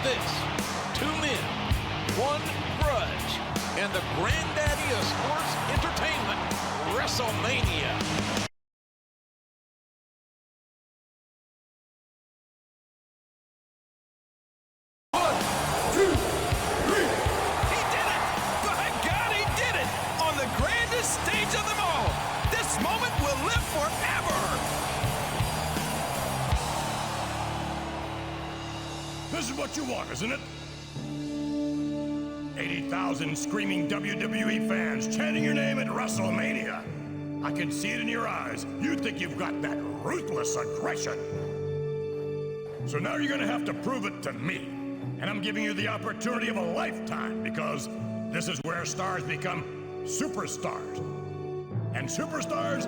this, two men, one grudge, and the granddaddy of sports entertainment, WrestleMania. Stage of them all. This moment will live forever. This is what you want, isn't it? 80,000 screaming WWE fans chanting your name at WrestleMania. I can see it in your eyes. You think you've got that ruthless aggression. So now you're gonna have to prove it to me. And I'm giving you the opportunity of a lifetime, because this is where stars become superstars. And superstars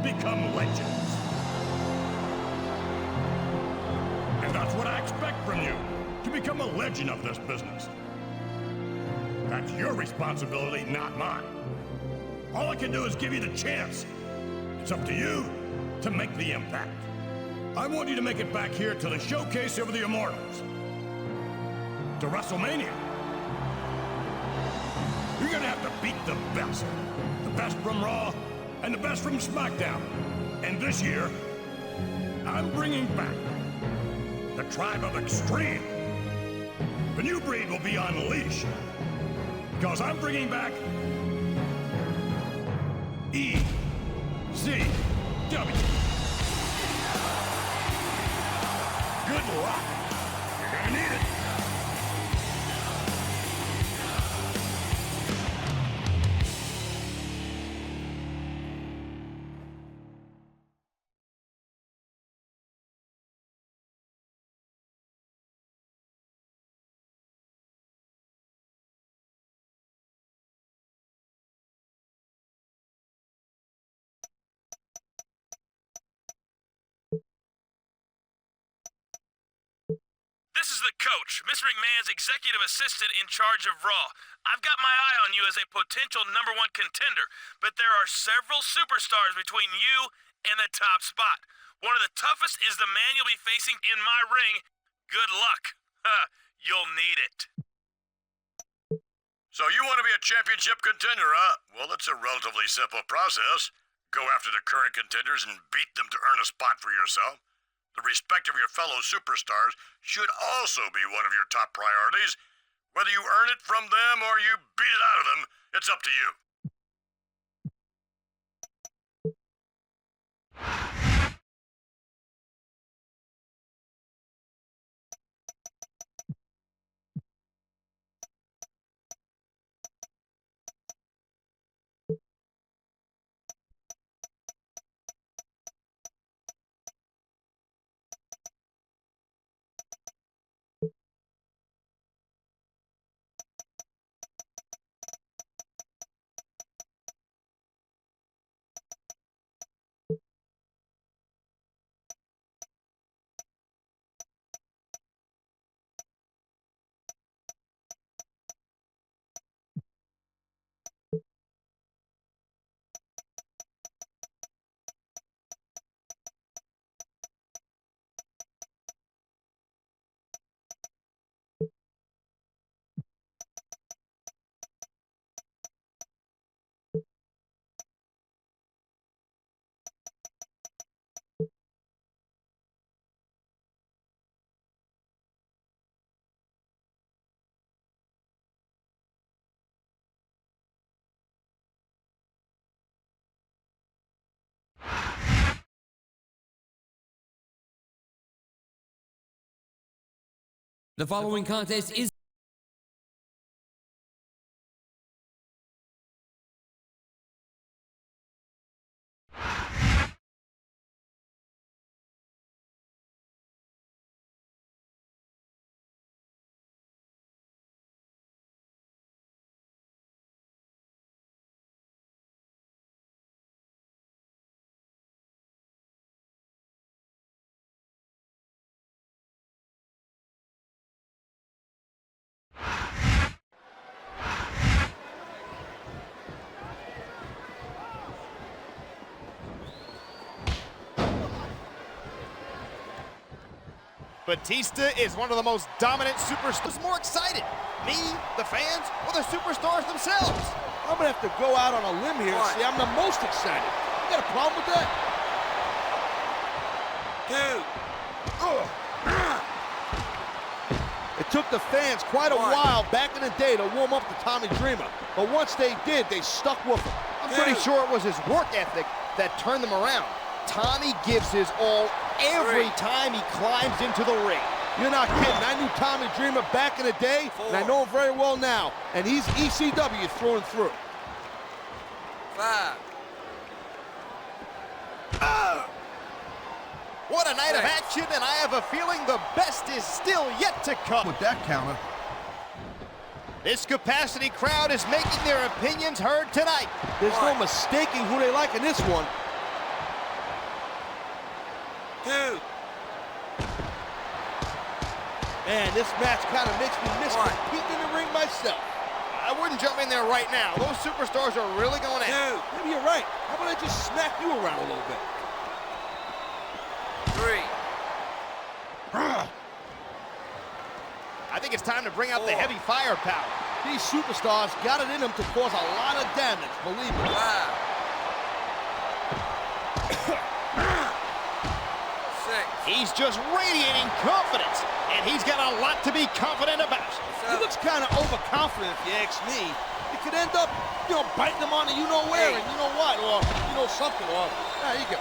become legends. And that's what I expect from you, to become a legend of this business. That's your responsibility, not mine. All I can do is give you the chance. It's up to you to make the impact. I want you to make it back here to the showcase of the Immortals. To WrestleMania. You're gonna have to beat the best. The best from Raw and the best from SmackDown. And this year, I'm bringing back the Tribe of Extreme. The new breed will be unleashed. Because I'm bringing back ECW. Good luck. You're gonna need it. This is the coach, Mr. McMahon's executive assistant in charge of Raw. I've got my eye on you as a potential #1 contender, but there are several superstars between you and the top spot. One of the toughest is the man you'll be facing in my ring. Good luck. You'll need it. So you want to be a championship contender, huh? Well, it's a relatively simple process. Go after the current contenders and beat them to earn a spot for yourself. The respect of your fellow superstars should also be one of your top priorities. Whether you earn it from them or you beat it out of them, it's up to you. The following contest is Batista is one of the most dominant superstars. Who's more excited? Me, the fans, or the superstars themselves? I'm gonna have to go out on a limb here and say I'm the most excited. You got a problem with that? 2. It took the fans quite a while back in the day to warm up to Tommy Dreamer. But once they did, they stuck with him. I'm pretty sure it was his work ethic that turned them around. Tommy gives his all every time he climbs into the ring. You're not kidding. I knew Tommy Dreamer back in the day, and I know him very well now. And he's ECW through and through. 5. What a night of action, and I have a feeling the best is still yet to come. With that counter. This capacity crowd is making their opinions heard tonight. There's no mistaking who they like in this one. 2. Man, this match kind of makes me miss competing in the ring myself. I wouldn't jump in there right now. Those superstars are really going at it. 2. Maybe you're right. How about I just smack you around a little bit? 3. I think it's time to bring out the heavy firepower. These superstars got it in them to cause a lot of damage, believe me. 5. 6. He's just radiating confidence, and he's got a lot to be confident about. He looks kind of overconfident, if you ask me. He could end up, biting him on the you-know-where and you-know-what, or you-know-something, or, you go.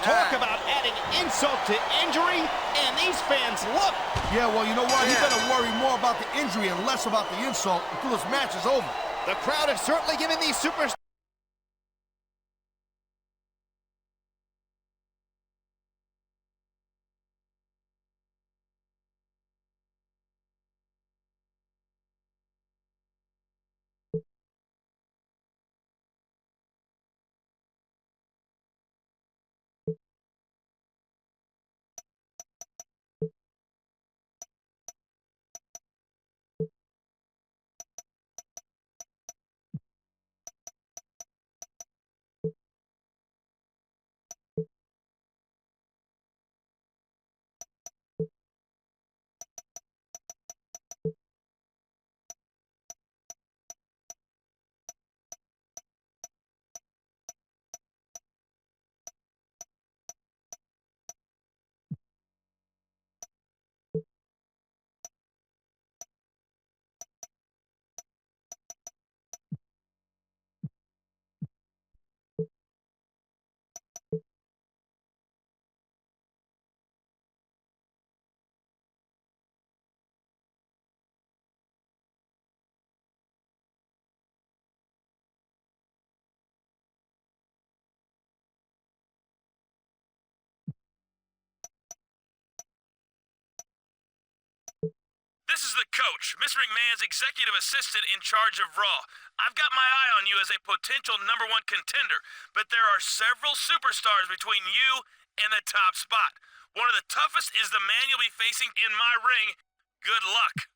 Talk about adding insult to injury, and these fans love it. Yeah, well, you know what? You better worry more about the injury and less about the insult until this match is over. The crowd is certainly giving these superstars. This is the coach, Mr. McMahon's executive assistant in charge of Raw. I've got my eye on you as a potential #1 contender, but there are several superstars between you and the top spot. One of the toughest is the man you'll be facing in my ring. Good luck.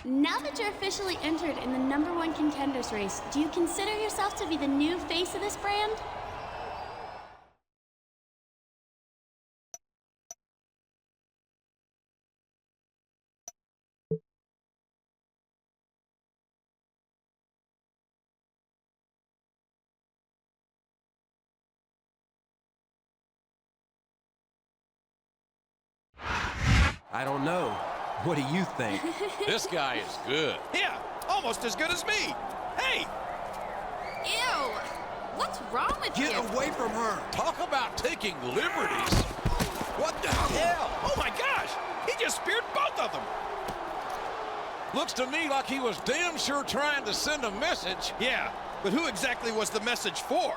Now that you're officially entered in the #1 contenders race, do you consider yourself to be the new face of this brand? I don't know. What do you think? This guy is good. Yeah, almost as good as me. Hey, Ew! What's wrong with you? get away from her. Talk about taking liberties. What the hell? Oh my gosh, he just speared both of them. Looks to me like he was damn sure trying to send a message. Yeah, but who exactly was the message for?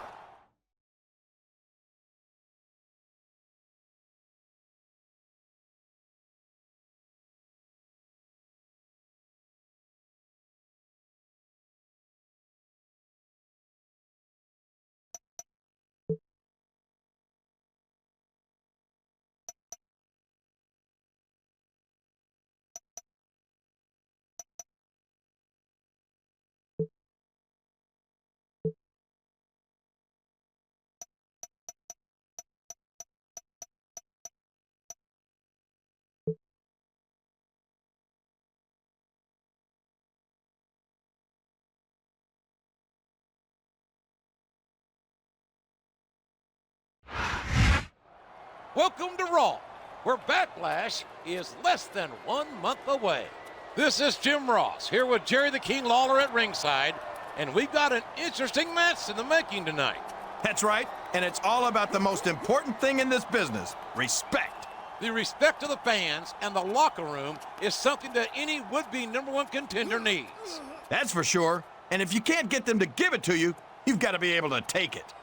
Welcome to Raw, where Backlash is less than 1 month away. This is Jim Ross, here with Jerry the King Lawler at ringside, and we've got an interesting match in the making tonight. That's right, and it's all about the most important thing in this business, respect. The respect of the fans and the locker room is something that any would-be #1 contender needs. That's for sure, and if you can't get them to give it to you, you've got to be able to take it.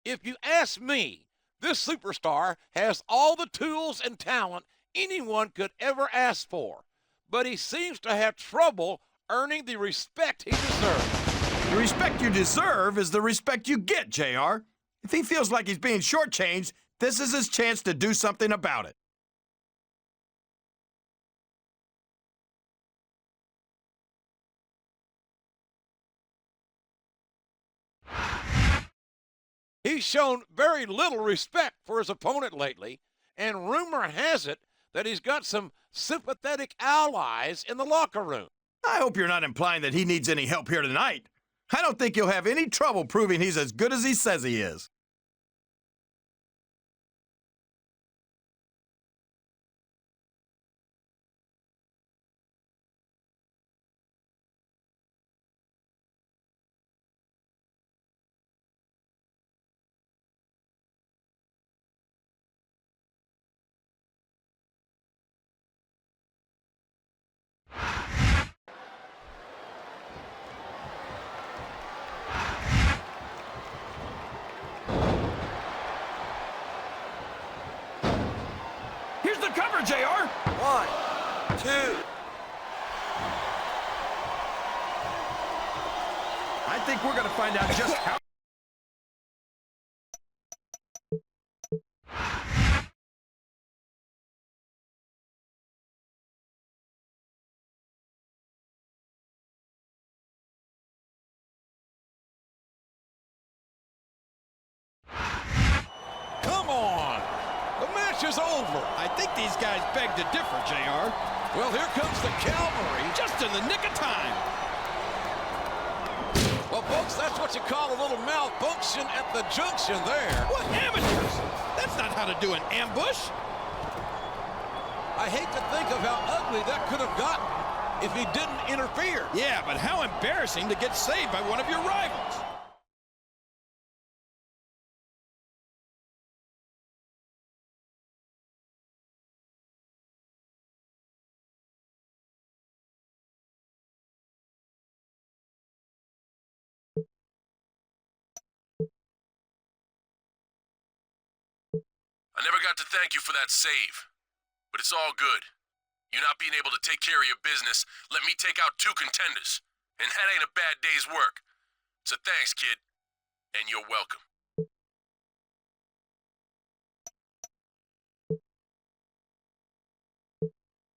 If you ask me, this superstar has all the tools and talent anyone could ever ask for, but he seems to have trouble earning the respect he deserves. The respect you deserve is the respect you get, JR. If he feels like he's being shortchanged, this is his chance to do something about it. He's shown very little respect for his opponent lately, and rumor has it that he's got some sympathetic allies in the locker room. I hope you're not implying that he needs any help here tonight. I don't think he'll have any trouble proving he's as good as he says he is. Here's the cover, JR. 1, 2. I think we're going to find out just how. Come on! The match is over. I think these guys beg to differ, JR. Well, here comes the cavalry. Just in the nick of time. Well, folks, that's what you call a little malfunction at the junction there. What amateurs? That's not how to do an ambush. I hate to think of how ugly that could have gotten if he didn't interfere. Yeah, but how embarrassing to get saved by one of your rivals. I never got to thank you for that save, but it's all good. You not being able to take care of your business let me take out 2 contenders, and that ain't a bad day's work. So thanks, kid, and you're welcome.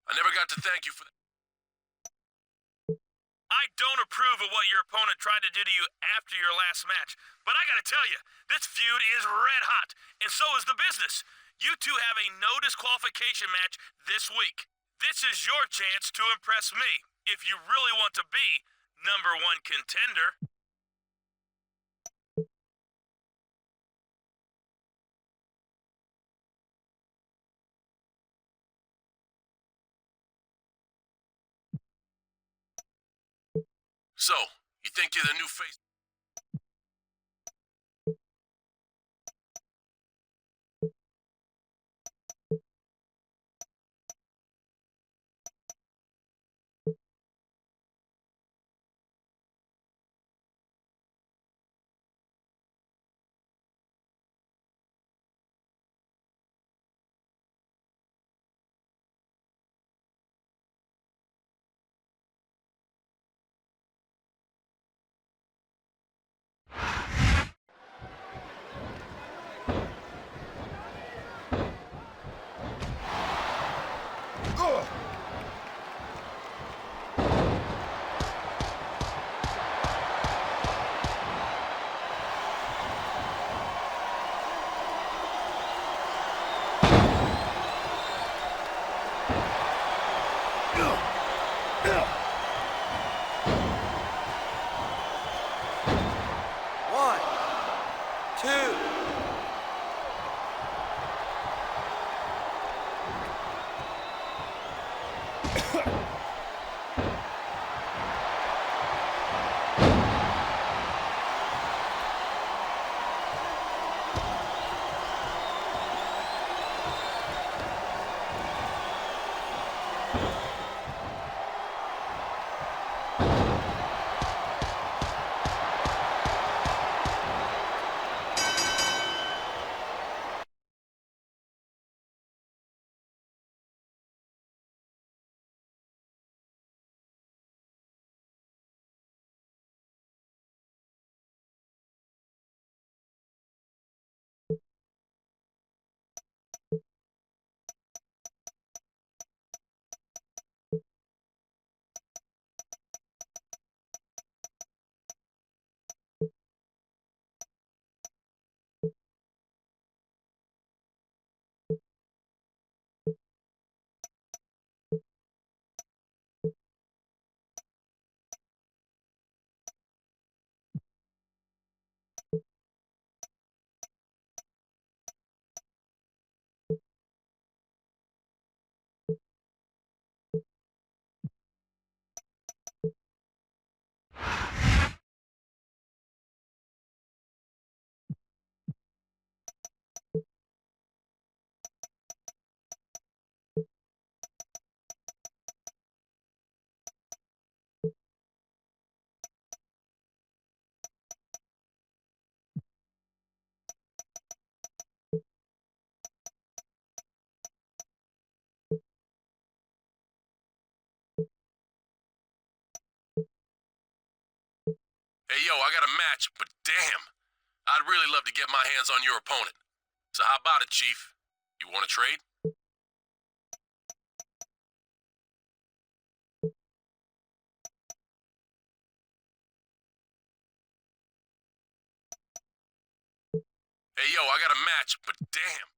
I never got to thank you for that. I don't approve of what your opponent tried to do to you after your last match, but I gotta tell you, this feud is red hot, and so is the business. You two have a no disqualification match this week. This is your chance to impress me, if you really want to be #1 contender. So, you think you're the new face? Hey, yo, I got a match, but damn, I'd really love to get my hands on your opponent. So how about it, Chief? You want to trade? Hey, yo, I got a match, but damn.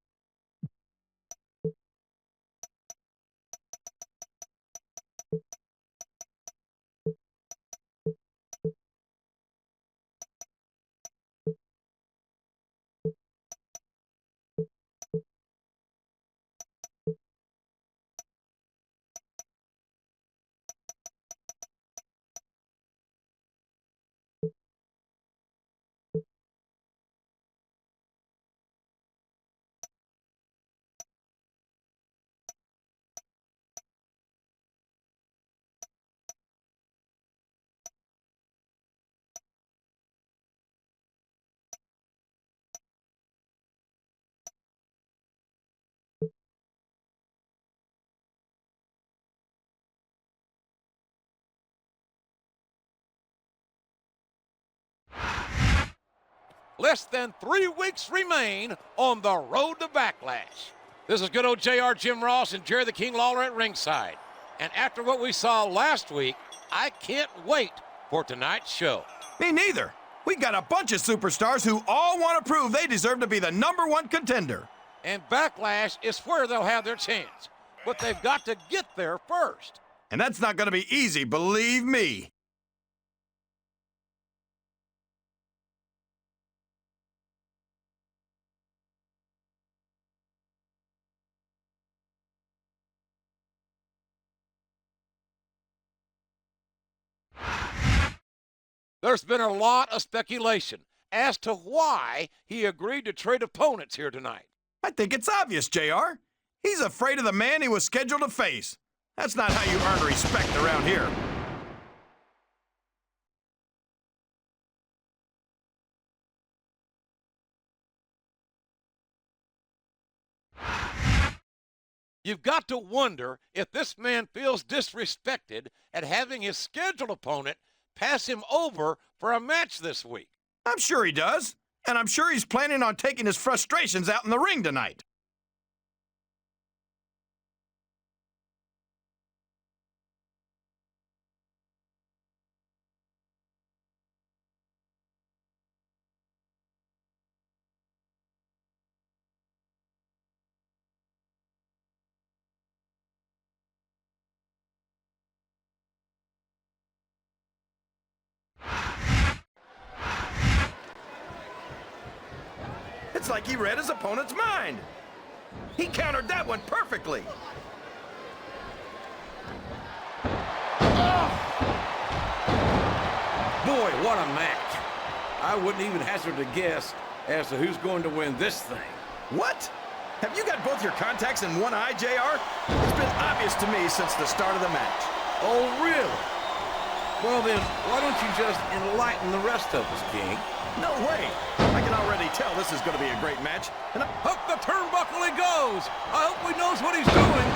Less than 3 weeks remain on the road to Backlash. This is good old JR, Jim Ross, and Jerry the King Lawler at ringside. And after what we saw last week, I can't wait for tonight's show. Me neither. We got a bunch of superstars who all want to prove they deserve to be the #1 contender. And Backlash is where they'll have their chance. But they've got to get there first. And that's not going to be easy, believe me. There's been a lot of speculation as to why he agreed to trade opponents here tonight. I think it's obvious, JR. He's afraid of the man he was scheduled to face. That's not how you earn respect around here. You've got to wonder if this man feels disrespected at having his scheduled opponent pass him over for a match this week. I'm sure he does. And I'm sure he's planning on taking his frustrations out in the ring tonight. It's like he read his opponent's mind. He countered that one perfectly. Boy, what a match. I wouldn't even hazard a guess as to who's going to win this thing. What? Have you got both your contacts in one eye, JR? It's been obvious to me since the start of the match. Oh, really? Well, then, why don't you just enlighten the rest of us, King? No way. I can already tell this is going to be a great match. And Up the turnbuckle he goes. I hope he knows what he's doing.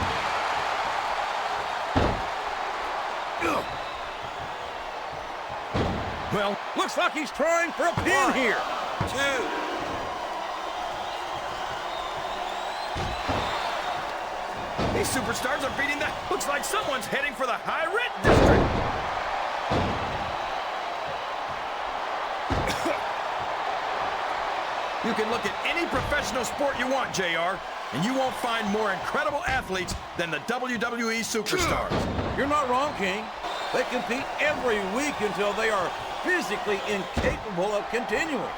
Ugh. well, Looks like he's trying for a pin here. 2. These superstars are beating the... Looks like someone's heading for the high rent district. You can look at any professional sport you want, JR, and you won't find more incredible athletes than the WWE superstars. You're not wrong, King. They compete every week until they are physically incapable of continuing.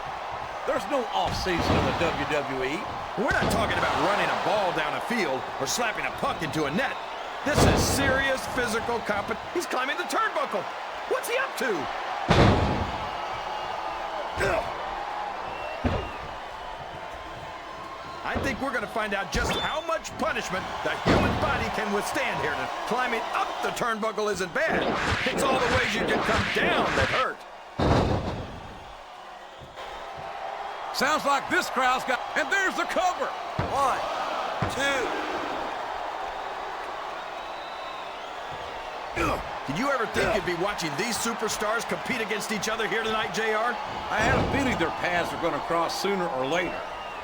There's no off-season in the WWE. We're not talking about running a ball down a field or slapping a puck into a net. This is serious physical competition. He's climbing the turnbuckle. What's he up to? Ugh. I think we're going to find out just how much punishment the human body can withstand here. Climbing up the turnbuckle isn't bad. It's all the ways you can come down that hurt. Sounds like this crowd's got... And there's the cover. 1, 2. Did you ever think you'd be watching these superstars compete against each other here tonight, JR? I had a feeling their paths are going to cross sooner or later.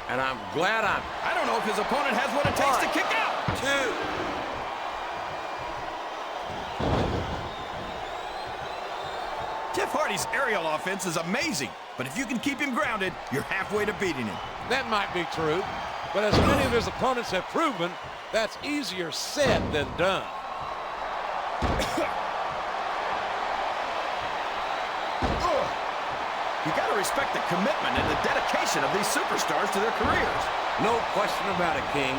And I'm glad I'm... I don't know if his opponent has what it takes to kick out. 2. Jeff Hardy's aerial offense is amazing, but if you can keep him grounded, you're halfway to beating him. That might be true, but as many of his opponents have proven, that's easier said than done. You got to respect the commitment and the dedication of these superstars to their careers. No question about it, King.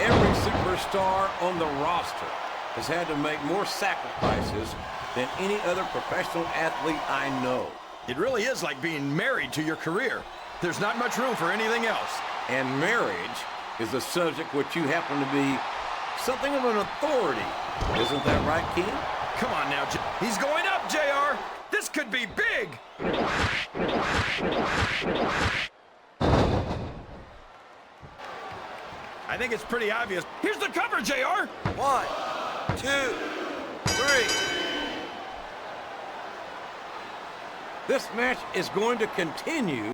Every superstar on the roster has had to make more sacrifices than any other professional athlete I know. It really is like being married to your career. There's not much room for anything else. And marriage is a subject which you happen to be something of an authority. Isn't that right, King? Come on now, he's going up, JR. This could be big. I think it's pretty obvious. Here's the cover, JR. 1, 2, 3. This match is going to continue.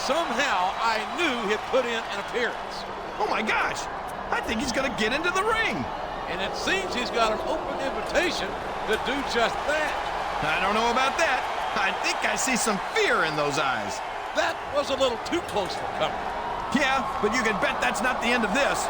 somehow I knew he'd put in an appearance. Oh my gosh! I think he's gonna get into the ring. And it seems he's got an open invitation to do just that. I don't know about that. I think I see some fear in those eyes. That was a little too close for comfort. Yeah, but you can bet that's not the end of this.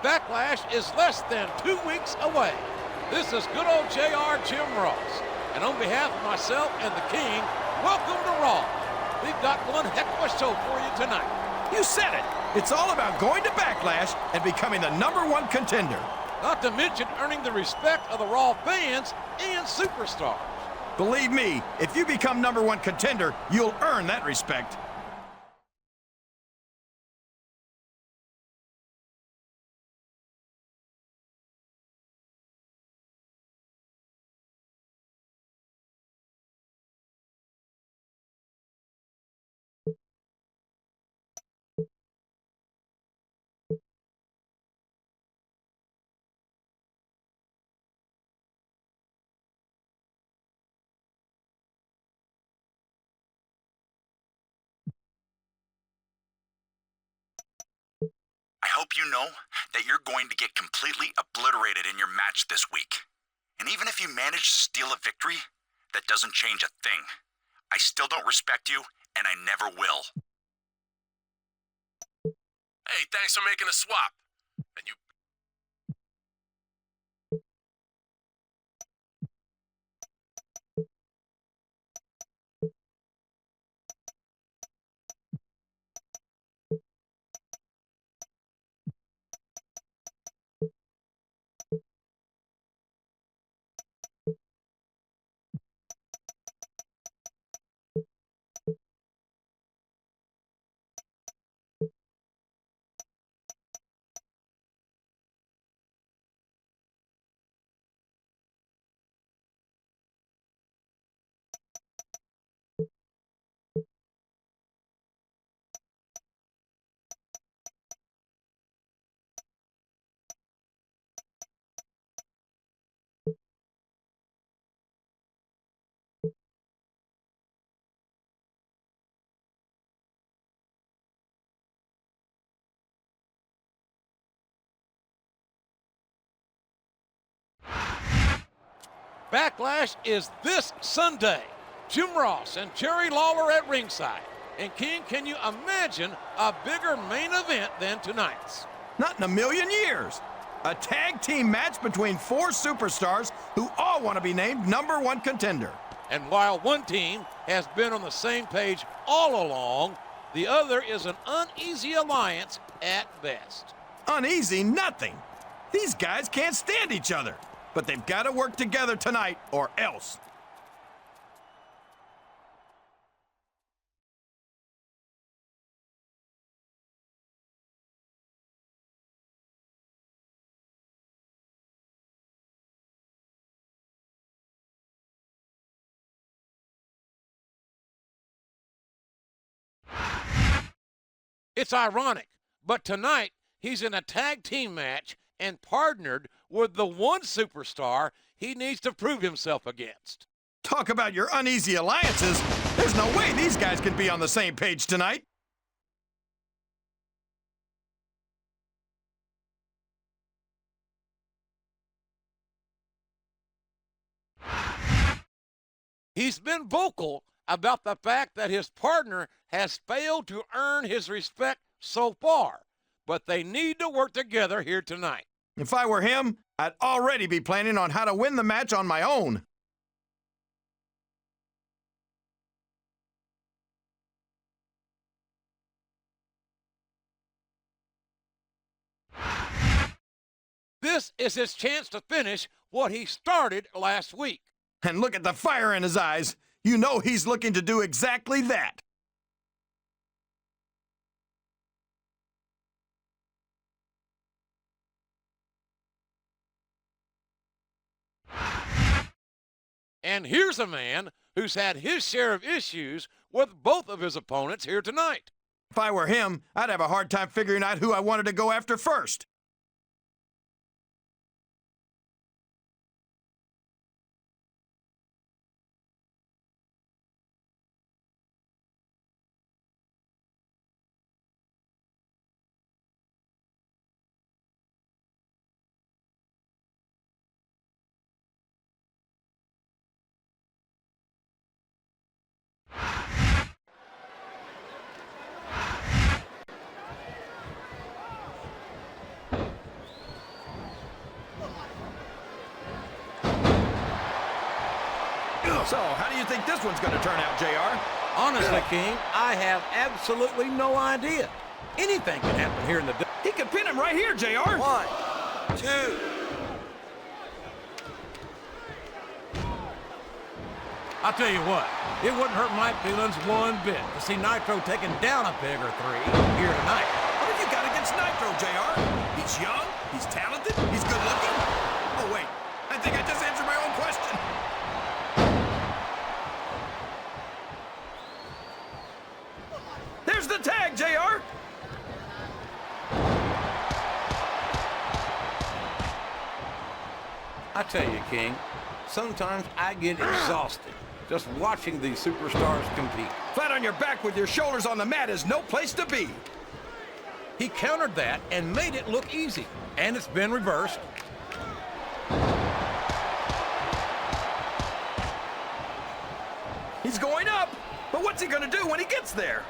Backlash is less than 2 weeks away. This is good old JR Jim Ross. And on behalf of myself and the King, welcome to Raw. We've got one heck of a show for you tonight. You said it. It's all about going to Backlash and becoming the #1 contender. Not to mention earning the respect of the Raw fans and superstars. Believe me, if you become #1 contender, you'll earn that respect. I hope you know that you're going to get completely obliterated in your match this week. And even if you manage to steal a victory, that doesn't change a thing. I still don't respect you, and I never will. Hey, thanks for making a swap. And you... Backlash is this Sunday. Jim Ross and Jerry Lawler at ringside. And King, can you imagine a bigger main event than tonight's? Not in a million years. A tag team match between 4 superstars who all want to be named #1 contender. And while one team has been on the same page all along, the other is an uneasy alliance at best. Uneasy nothing. These guys can't stand each other. But they've got to work together tonight or else. It's ironic, but tonight he's in a tag team match and partnered with the one superstar he needs to prove himself against. Talk about your uneasy alliances. There's no way these guys can be on the same page tonight. He's been vocal about the fact that his partner has failed to earn his respect so far, but they need to work together here tonight. If I were him, I'd already be planning on how to win the match on my own. This is his chance to finish what he started last week. And look at the fire in his eyes. You know he's looking to do exactly that. And here's a man who's had his share of issues with both of his opponents here tonight. If I were him, I'd have a hard time figuring out who I wanted to go after first. So, how do you think this one's going to turn out, JR? Honestly, King, I have absolutely no idea. Anything can happen here in the... He could pin him right here, JR. 1, 2. I'll tell you what, it wouldn't hurt my feelings one bit to see Nitro taking down a peg or 3 here tonight. What have you got against Nitro, JR? He's young, he's talented, he's good looking. Oh, wait, I think I just answered my own question. There's the tag, JR. I tell you, King, sometimes I get exhausted just watching these superstars compete. Flat on your back with your shoulders on the mat is no place to be. He countered that and made it look easy, and it's been reversed. He's going up, but what's he gonna do when he gets there?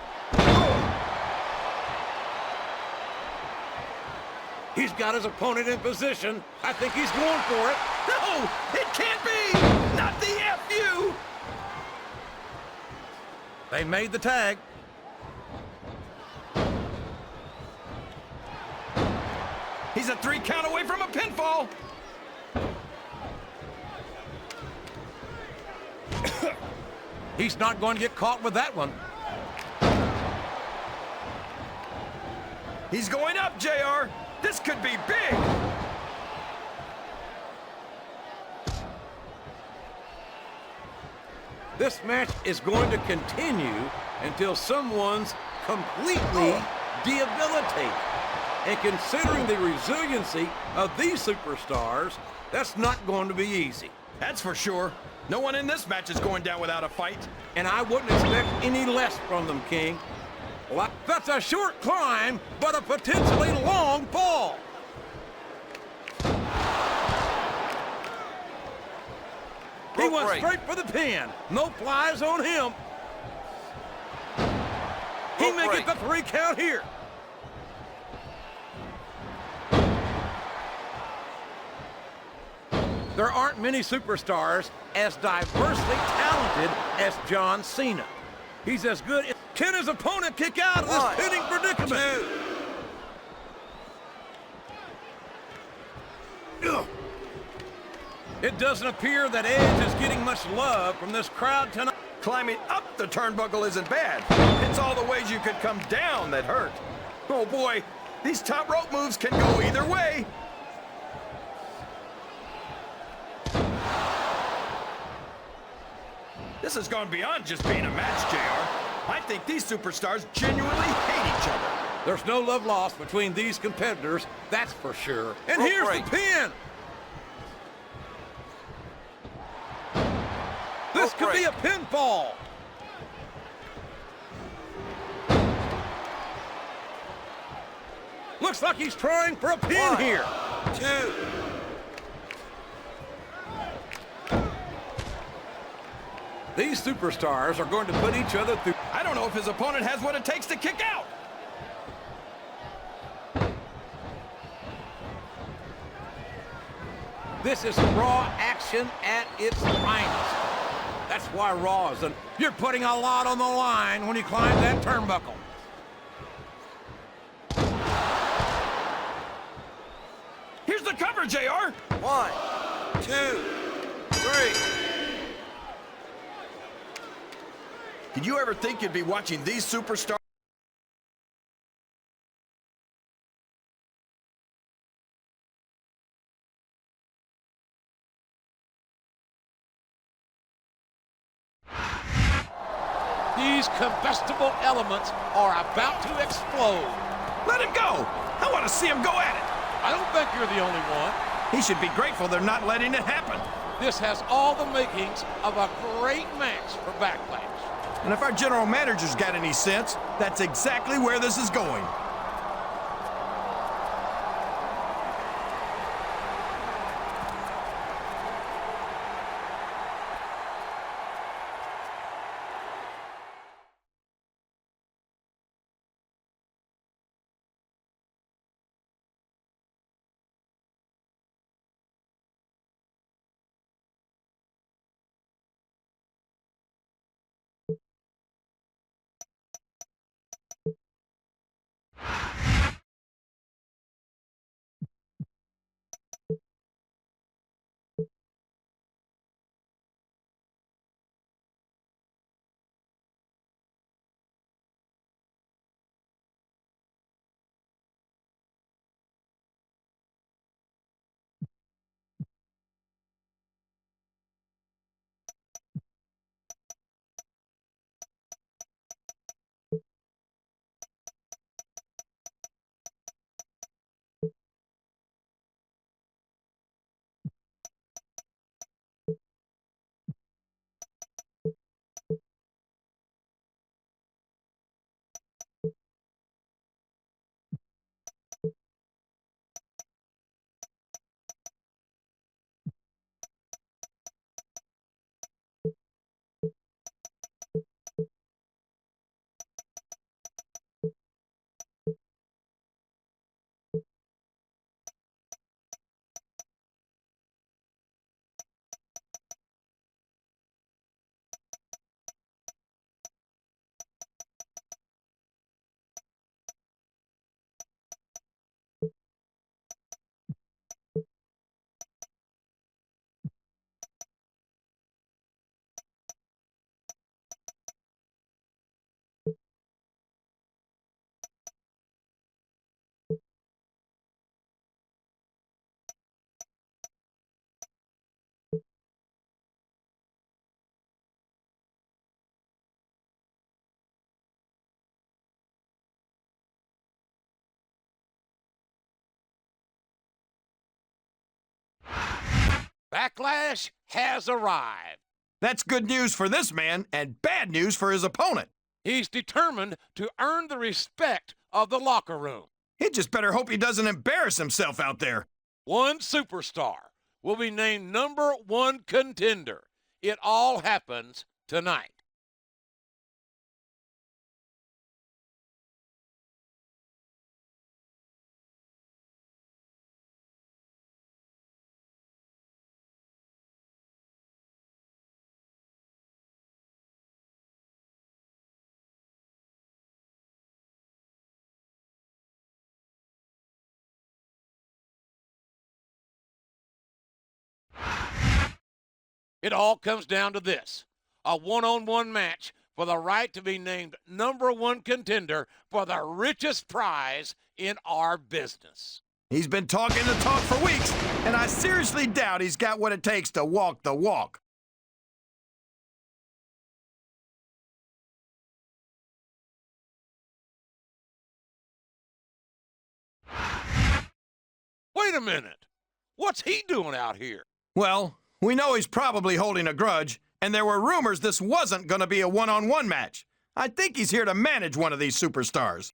He's got his opponent in position. I think he's going for it. No, it can't be! Not the FU! They made the tag. He's a 3 count away from a pinfall. He's not going to get caught with that one. He's going up, JR. This could be big. This match is going to continue until someone's completely debilitated. And considering the resiliency of these superstars, that's not going to be easy. That's for sure. No one in this match is going down without a fight. And I wouldn't expect any less from them, King. Well, that's a short climb, but a potentially long fall. He went straight for the pin. No flies on him. He may get the 3 count here. There aren't many superstars as diversely talented as John Cena. He's as good as... Can his opponent kick out of this pinning predicament? It doesn't appear that Edge is getting much love from this crowd tonight. Climbing up the turnbuckle isn't bad. It's all the ways you could come down that hurt. Oh boy, these top rope moves can go either way. This has gone beyond just being a match, JR. I think these superstars genuinely hate each other. There's no love lost between these competitors, that's for sure. And here's the pin. This could be a pinfall. Looks like he's trying for a pin here. 2. These superstars are going to put each other through. I don't know if his opponent has what it takes to kick out. This is Raw action at its finest. That's why Raw is You're putting a lot on the line when you climb that turnbuckle. Here's the cover, JR. 1, 2, 3. Did you ever think you'd be watching these superstars? These combustible elements are about to explode. Let him go. I want to see him go at it. I don't think you're the only one. He should be grateful they're not letting it happen. This has all the makings of a great match for Backlash. And if our general manager's got any sense, that's exactly where this is going. Backlash has arrived. That's good news for this man and bad news for his opponent. He's determined to earn the respect of the locker room. He just better hope he doesn't embarrass himself out there. One superstar will be named number one contender. It all happens tonight. It all comes down to this: a one-on-one match for the right to be named number one contender for the richest prize in our business. He's been talking the talk for weeks, and I seriously doubt he's got what it takes to walk the walk. Wait a minute. What's he doing out here? Well, we know he's probably holding a grudge, and there were rumors this wasn't going to be a one-on-one match. I think he's here to manage one of these superstars.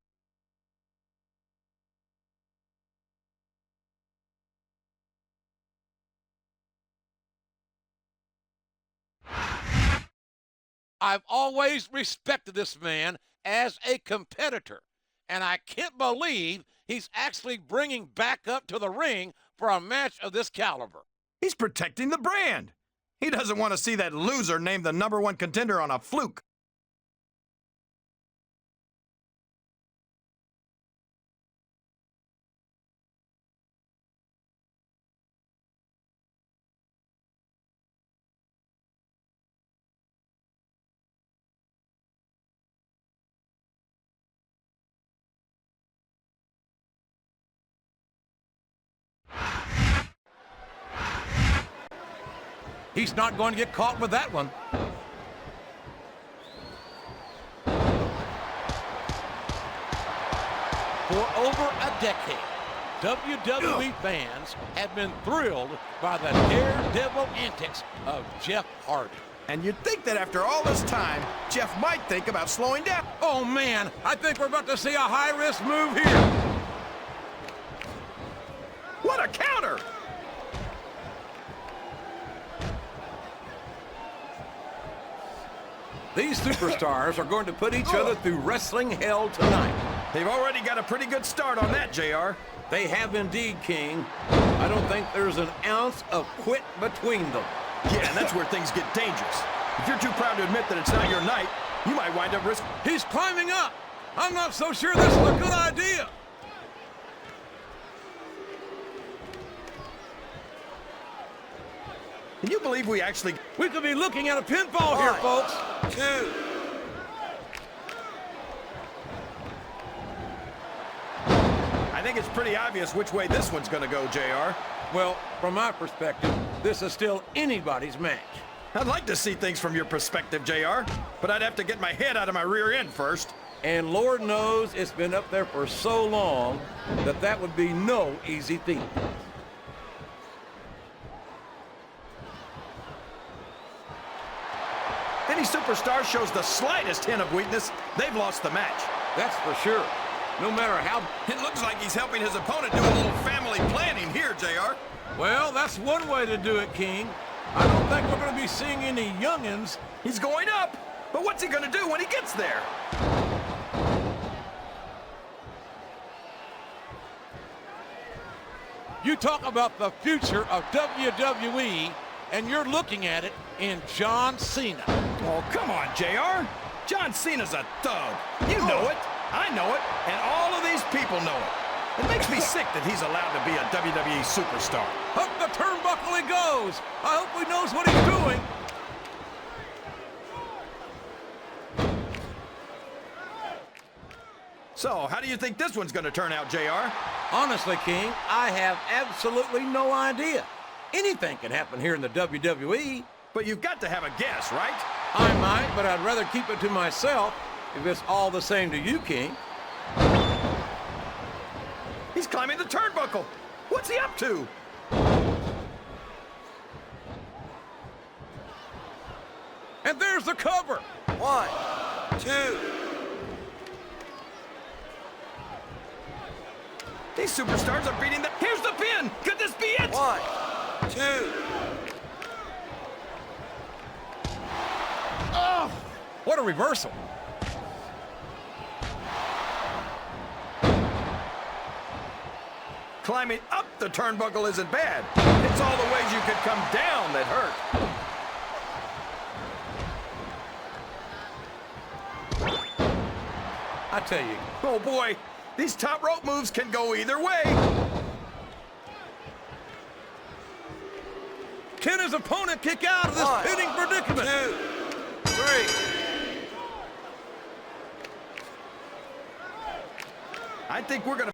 I've always respected this man as a competitor, and I can't believe he's actually bringing back up to the ring for a match of this caliber. He's protecting the brand. He doesn't want to see that loser named the number one contender on a fluke. He's not going to get caught with that one. For over a decade, WWE fans have been thrilled by the daredevil antics of Jeff Hardy. And you'd think that after all this time, Jeff might think about slowing down. Oh, man, I think we're about to see a high-risk move here. What a counter! These superstars are going to put each other through wrestling hell tonight. They've already got a pretty good start on that, JR. They have indeed, King. I don't think there's an ounce of quit between them. Yeah, and that's where things get dangerous. If you're too proud to admit that it's not your night, you might wind up risking... He's climbing up. I'm not so sure this is a good idea. Can you believe we actually... We could be looking at a pinfall here, folks. 2. I think it's pretty obvious which way this one's going to go, JR. Well, from my perspective, this is still anybody's match. I'd like to see things from your perspective, JR, but I'd have to get my head out of my rear end first. And Lord knows it's been up there for so long that that would be no easy feat. Any superstar shows the slightest hint of weakness, they've lost the match. That's for sure. No matter how... It looks like he's helping his opponent do a little family planning here, JR. Well, that's one way to do it, King. I don't think we're going to be seeing any youngins. He's going up, but what's he going to do when he gets there? You talk about the future of WWE, and you're looking at it in John Cena. Oh, come on, JR. John Cena's a thug. You know it. I know it. And all of these people know it. It makes me sick that he's allowed to be a WWE superstar. Up the turnbuckle he goes. I hope he knows what he's doing. So, how do you think this one's going to turn out, JR? Honestly, King, I have absolutely no idea. Anything can happen here in the WWE. But you've got to have a guess, right? I might, but I'd rather keep it to myself if it's all the same to you, King. He's climbing the turnbuckle. What's he up to? Here's the cover. 1, 2. These superstars are beating the... Here's the pin! Could this be it? 1, 2. Oh! What a reversal. Climbing up the turnbuckle isn't bad. It's all the ways you could come down that hurt. I tell you. Oh boy, these top rope moves can go either way. Can his opponent kick out of this 1, pinning predicament? 2, 3. I think we're gonna...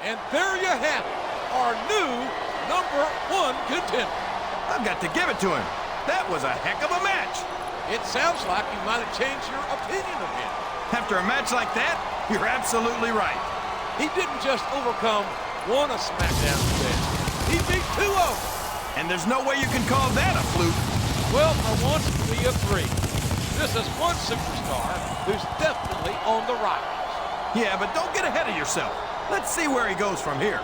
And there you have it, our new #1 contender. I've got to give it to him. That was a heck of a match. It sounds like you might have changed your opinion of him. After a match like that, you're absolutely right. He didn't just overcome one of SmackDown's best. He beat 2 of them. And there's no way you can call that a fluke. Well, for once, we agree. This is one superstar who's definitely on the rise. Yeah, but don't get ahead of yourself. Let's see where he goes from here.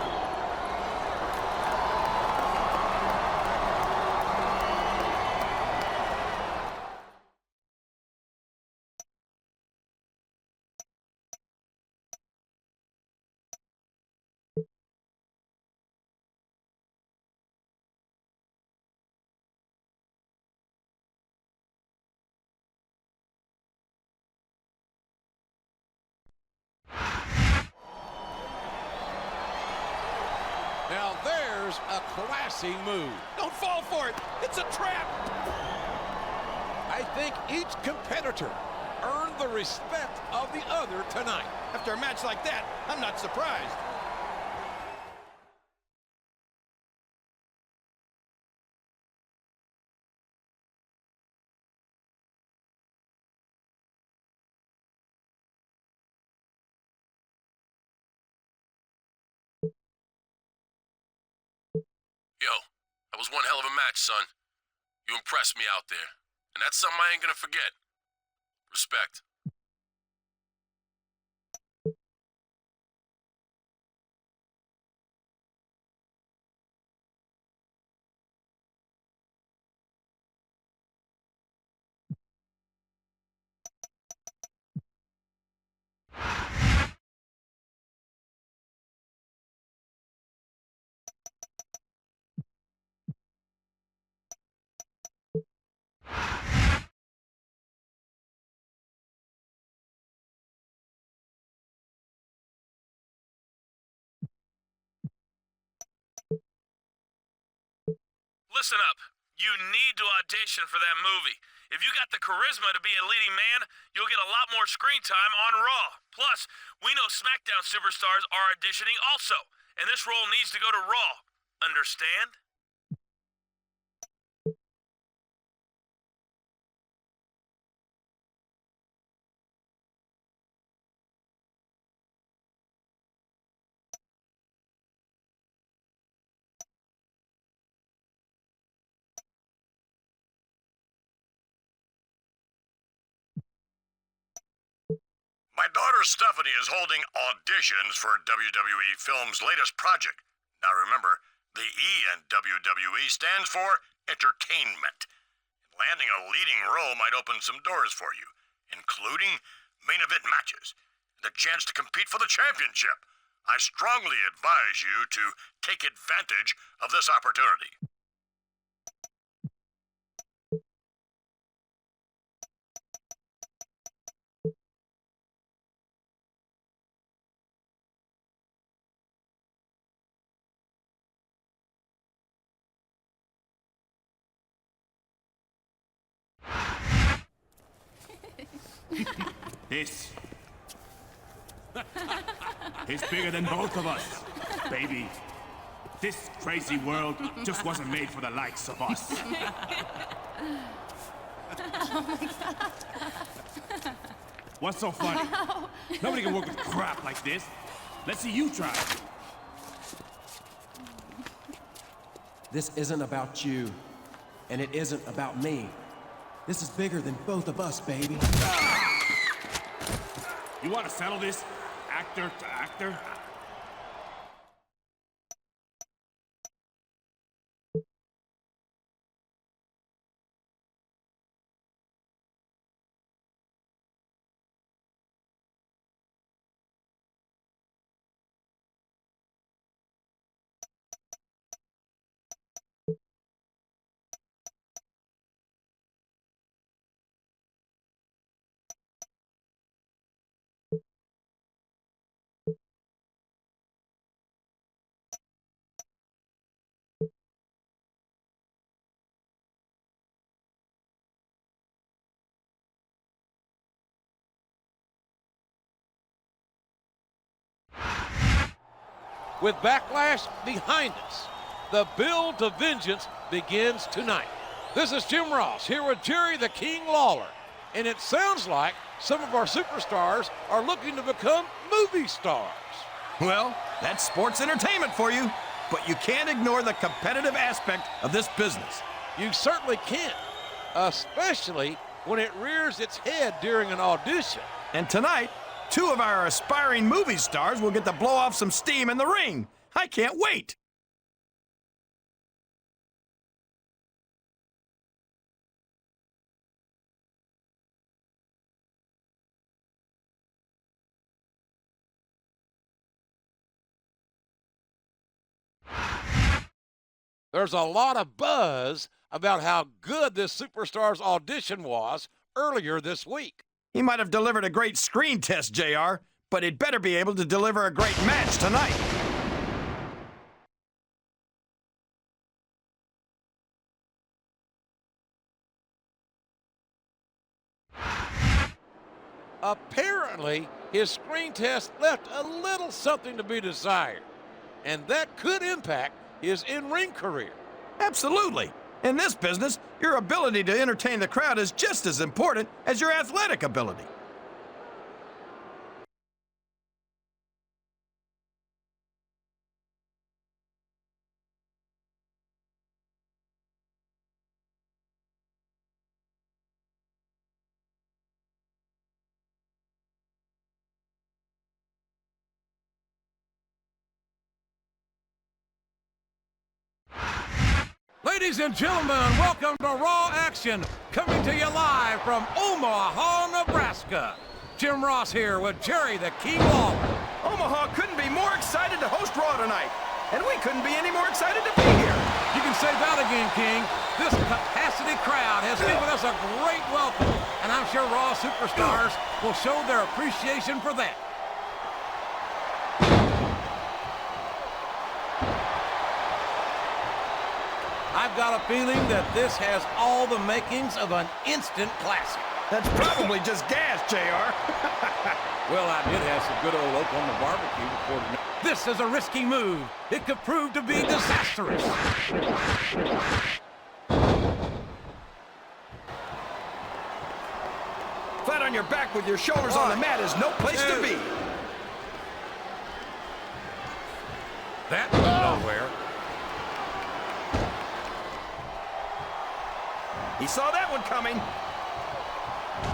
Now there's a classy move. Don't fall for it. It's a trap. I think each competitor earned the respect of the other tonight. After a match like that, I'm not surprised. Yo, that was one hell of a match, son. You impressed me out there. And that's something I ain't gonna forget. Respect. Listen up. You need to audition for that movie. If you got the charisma to be a leading man, you'll get a lot more screen time on Raw. Plus, we know SmackDown superstars are auditioning also, and this role needs to go to Raw. Understand? My daughter Stephanie is holding auditions for WWE Films' latest project. Now remember, the E in WWE stands for entertainment. Landing a leading role might open some doors for you, including main event matches, and a chance to compete for the championship. I strongly advise you to take advantage of this opportunity. This is bigger than both of us, baby. This crazy world just wasn't made for the likes of us. What's so funny? Nobody can work with crap like this. Let's see you try it. This isn't about you, and it isn't about me. This is bigger than both of us, baby. You want to settle this, actor to actor? With Backlash behind us, the build to vengeance begins tonight. This is Jim Ross here with Jerry the King Lawler, and it sounds like some of our superstars are looking to become movie stars. Well, that's sports entertainment for you, but you can't ignore the competitive aspect of this business. You certainly can't, especially when it rears its head during an audition. And tonight, 2 of our aspiring movie stars will get to blow off some steam in the ring. I can't wait. There's a lot of buzz about how good this superstar's audition was earlier this week. He might have delivered a great screen test, JR, but he'd better be able to deliver a great match tonight. Apparently, his screen test left a little something to be desired, and that could impact his in-ring career. Absolutely. In this business, your ability to entertain the crowd is just as important as your athletic ability. Ladies and gentlemen, welcome to Raw Action, coming to you live from Omaha, Nebraska. Jim Ross here with Jerry the King Lawler. Omaha couldn't be more excited to host Raw tonight, and we couldn't be any more excited to be here. You can say that again, King. This capacity crowd has given us a great welcome, and I'm sure Raw superstars will show their appreciation for that. I've got a feeling that this has all the makings of an instant classic. That's probably just gas, JR. Well, I did have some good old Oklahoma barbecue before tonight. This is a risky move. It could prove to be disastrous. Flat on your back with your shoulders on the mat is no place to be. That went nowhere. He saw that one coming.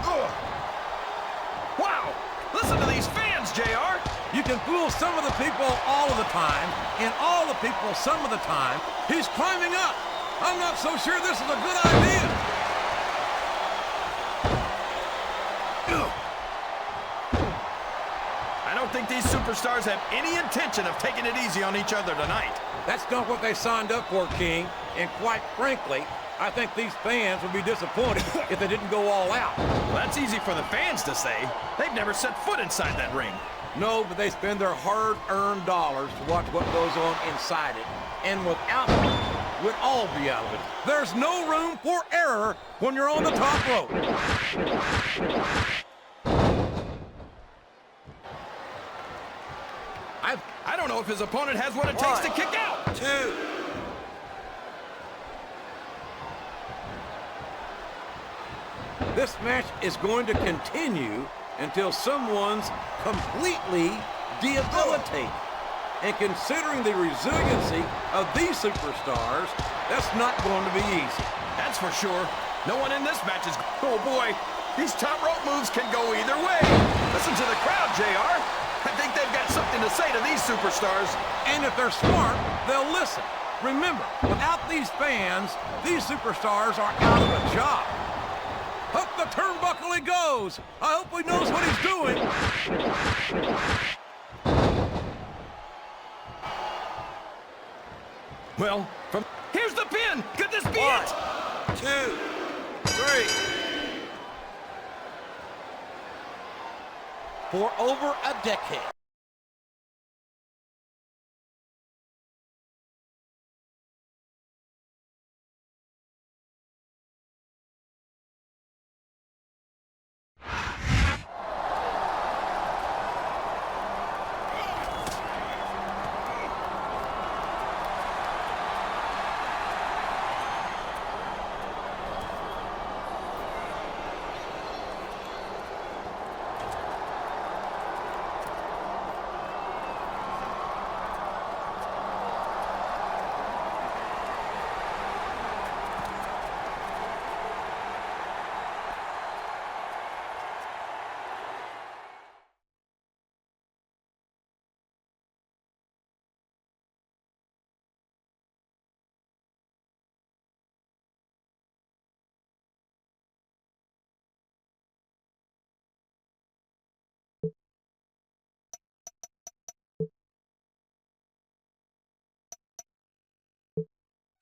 Ugh. Wow! Listen to these fans, JR. You can fool some of the people all of the time, and all the people some of the time. He's climbing up. I'm not so sure this is a good idea. I don't think these superstars have any intention of taking it easy on each other tonight. That's not what they signed up for, King. And quite frankly, I think these fans would be disappointed if they didn't go all out. Well, that's easy for the fans to say. They've never set foot inside that ring. No, but they spend their hard-earned dollars to watch what goes on inside it. And without it, we'd all be out of it. There's no room for error when you're on the top rope. I don't know if his opponent has what it takes to kick out. 2. This match is going to continue until someone's completely debilitated. And considering the resiliency of these superstars, that's not going to be easy. That's for sure. No one in this match is... Oh, boy. These top rope moves can go either way. Listen to the crowd, JR. I think they've got something to say to these superstars. And if they're smart, they'll listen. Remember, without these fans, these superstars are out of a job. Up the turnbuckle he goes. I hope he knows what he's doing. Well, here's the pin. Could this be it? 2, 3. For over a decade.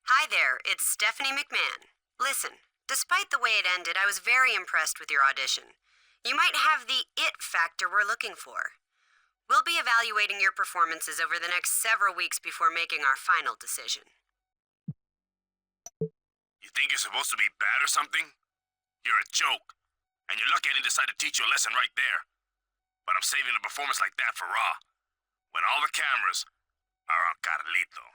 Hi there, it's Stephanie McMahon. Listen, despite the way it ended, I was very impressed with your audition. You might have the it factor we're looking for. We'll be evaluating your performances over the next several weeks before making our final decision. You think you're supposed to be bad or something? You're a joke. And you're lucky I didn't decide to teach you a lesson right there. But I'm saving a performance like that for Raw, when all the cameras are on Carlito.